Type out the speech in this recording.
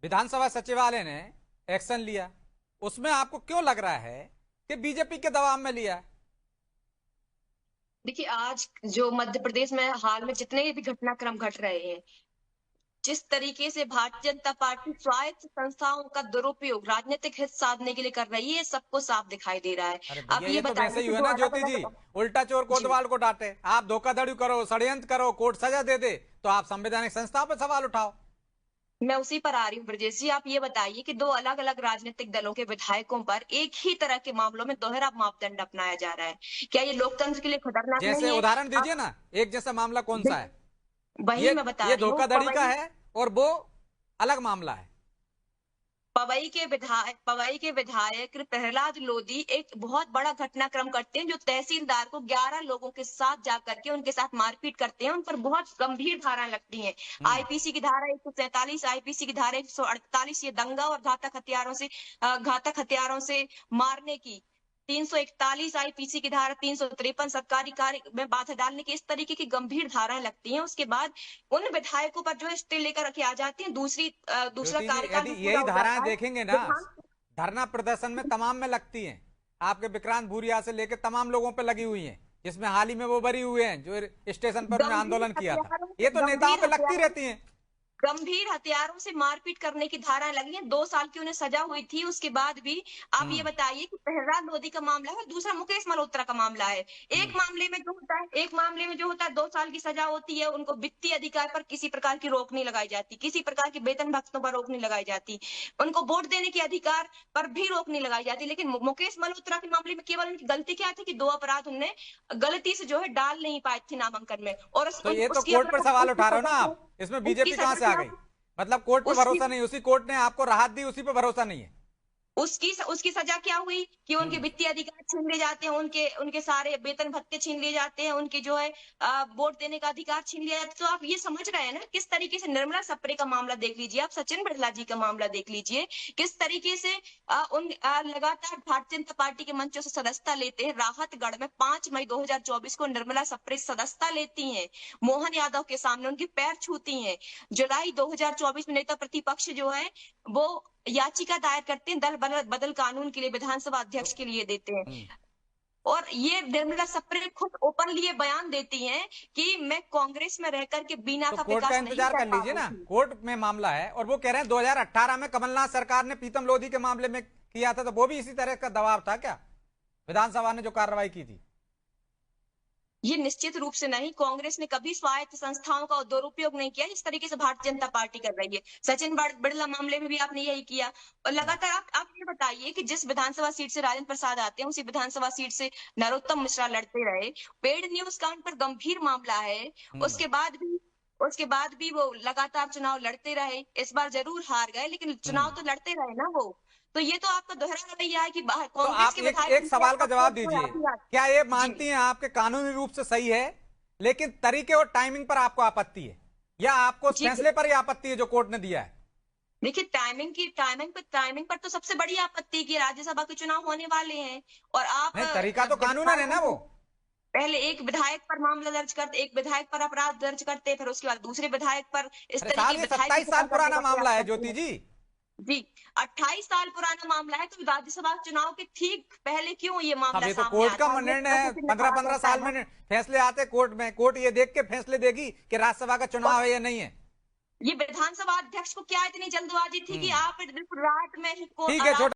विधानसभा सचिवालय ने एक्शन लिया, उसमें आपको क्यों लग रहा है कि बीजेपी के दबाव में लिया है? देखिए, आज जो मध्य प्रदेश में हाल में जितने भी घटनाक्रम घट रहे हैं, जिस तरीके से भारतीय जनता पार्टी स्वायत्त संस्थाओं का दुरुपयोग राजनीतिक हित साधने के लिए कर रही है, ये सबको साफ दिखाई दे रहा है। अरे आप भैया, ये ये तो वैसे बताइए ही कि हुआ दो ना ज्योति जी। अलग-अलग। उल्टा चोर जी, कोतवाल को डांटे, आप धोखाधड़ी करो, षड्यंत्र करो, कोर्ट सजा दे दे, तो आप संवैधानिक संस्था पर सवाल उठाओ। मैं उसी पर आ रही हूँ ब्रजेश जी। आप ये बताइए कि दो अलग-अलग राजनीतिक दलों के विधायकों पर एक ही तरह के मामलों में दोहरा मापदंड अपनाया जा रहा है। क्या ये लोकतंत्र के लिए खतरनाक जैसे नहीं है? उदाहरण दीजिए आप ना, एक जैसा मामला कौन सा है? वही ये मैं बता ये रही हूँ। धोखाधड़ी का है और वो अलग मामला है। पवई के विधायक प्रहलाद लोधी एक बहुत बड़ा घटनाक्रम करते हैं, जो तहसीलदार को 11 लोगों के साथ जाकर के उनके साथ मारपीट करते हैं। उन पर बहुत गंभीर धाराएं लगती हैं। हम्म। आईपीसी की धारा 147, आईपीसी की धारा 148, ये दंगा और घातक हथियारों से मारने की, 341 आईपीसी की धारा, 353 सरकारी कार्य में बाधा डालने की, इस तरीके की गंभीर धाराएं लगती हैं। उसके बाद उन विधायकों पर जो है स्टे लेकर रखी आ जाती है। दूसरा ज्योति जी, कार्यकाल यदि भी पूरा यही हो धाराएं जाता है। देखेंगे ना, विधान धरना प्रदर्शन में तमाम में लगती हैं। आपके विक्रांत भूरिया से लेकर तमाम लोगों पे लगी हुई हैं, जिसमें हाल ही में वो बरी हुए हैं जो स्टेशन पर उन्होंने आंदोलन किया था। ये तो नेताओं पे लगती रहती हैं। गंभीर हथियारों से मारपीट करने की धाराएं लगी हैं। 2 साल की उन्हें सजा हुई थी। उसके बाद भी आप ये हम्म। बताइए कि प्रहलाद लोधी का मामला है, दूसरा मुकेश मल्होत्रा का मामला है। हम्म। एक मामले में जो होता है 2 साल की सजा होती है, उनको वित्तीय अधिकार पर किसी प्रकार की रोक नहीं लगाई जाती, किसी प्रकार की वेतन भत्तों पर रोक नहीं लगाई जाती, उनको वोट देने के अधिकार पर भी रोक नहीं लगाई जाती। लेकिन मुकेश मल्होत्रा के मामले में केवल उनकी गलती क्या थी कि 2 अपराध उनने गलती से जो है डाल नहीं पाए थे नामांकन में, और तो ये तो उसकी कोर्ट पर सवाल उसकी उठा रहे हो ना सजा आप, इसमें उसकी बीजेपी कहां सजा से आ क्या गई? मतलब कोर्ट पे उसकी भरोसा नहीं, उसी कोर्ट ने आपको राहत दी, उसी पे भरोसा नहीं है। उसकी सजा क्या हुई कि उनके हम्म। वित्तीय अधिकार छीन लिए जाते हैं, उनके उनके सारे वेतन भत्ते छीन लिए जाते हैं, उनके जो है वोट देने का अधिकार छीन लिया जाता है। तो आप ये समझ रहे हैं ना किस तरीके से निर्मला सप्रे का मामला देख लीजिए, आप सचिन बिरला जी का मामला देख लीजिए, किस तरीके से लगातार भारतीय जनता पार्टी के मंचों से सदस्यता लेते हैं। राहतगढ़ में 5 मई 2024 को निर्मला सप्रे सदस्यता लेती हैं, मोहन यादव के सामने उनके पैर छूती हैं। जुलाई 2024 में नेता प्रतिपक्ष जो है वो याचिका दायर करते हैं, दल बदल बदल कानून के लिए विधानसभा तो अध्यक्ष के लिए देते हैं। हम्म। और ये निर्मला सप्रे खुद ओपनली ये बयान देती हैं कि मैं कांग्रेस में रहकर के बीना तो का कोर्ट का विकास नहीं इंतजार कर कर पा लीजिए रही ना, थी। कोर्ट में मामला है और वो कह रहे हैं 2018 में कमलनाथ सरकार ने प्रीतम लोधी के मामले में किया था, तो वो भी इसी तरह का दबाव था क्या? विधानसभा ने जो कार्रवाई की थी। ये निश्चित रूप से नहीं, कांग्रेस ने कभी स्वायत्त संस्थाओं का दुरुपयोग नहीं किया जिस तरीके से भारतीय जनता पार्टी कर रही है। सचिन बिरला मामले में भी आपने यही किया। और हम्म। लगातार आप ये बताइए कि जिस विधानसभा सीट से राजेंद्र प्रसाद आते हैं, उसी विधानसभा सीट से नरोत्तम मिश्रा लड़ते रहे। पेड न्यूज कांड पर गंभीर मामला है। हम्म। उसके बाद भी वो लगातार चुनाव लड़ते रहे। इस बार जरूर हार गए, लेकिन चुनाव हम्म। तो लड़ते रहे ना वो। तो ये तो आपका दोहरा रवैया है कि तो कांग्रेस आप के एक विधायक एक सवाल का जवाब दीजिए, क्या ये जी। मानती हैं आपके कानूनी रूप से सही है, लेकिन तरीके और टाइमिंग पर आपको आपत्ति है, या आपको उस जी, फैसले पर ही आपत्ति है जो कोर्ट ने दिया है? देखिए, टाइमिंग पर तो सबसे बड़ी आपत्ति की राज्यसभा के चुनाव होने वाले हैं, और आप नहीं, तरीका तो कानूनन है विधायकों ना वो। को पहले एक विधायक पर मामला दर्ज करते, एक विधायक पर अपराध दर्ज करते, फिर उसके बाद दूसरे विधायक पर इस अरे साहब, तरीके ये विधायक को 27 साल खत्म करने पुराना का प्रयास मामला है करते ज्योति हैं। जी। जी, 28 साल पुराना मामला है, तो राज्यसभा चुनाव के ठीक पहले क्यों ये अब मामला ये तो सामने कोर्ट का आता है? ये निर्णय है, प्रश्न चिन्ह 15 खड़ा 15 करता है साल ना। में फैसले आते कोर्ट में, कोर्ट ये देख के फैसले देगी कि राज्यसभा का और चुनाव है या नहीं है। ये विधानसभा अध्यक्ष को क्या इतनी जल्दबाजी थी कि हम्म। आप रात में ही को ठीक है, छोटा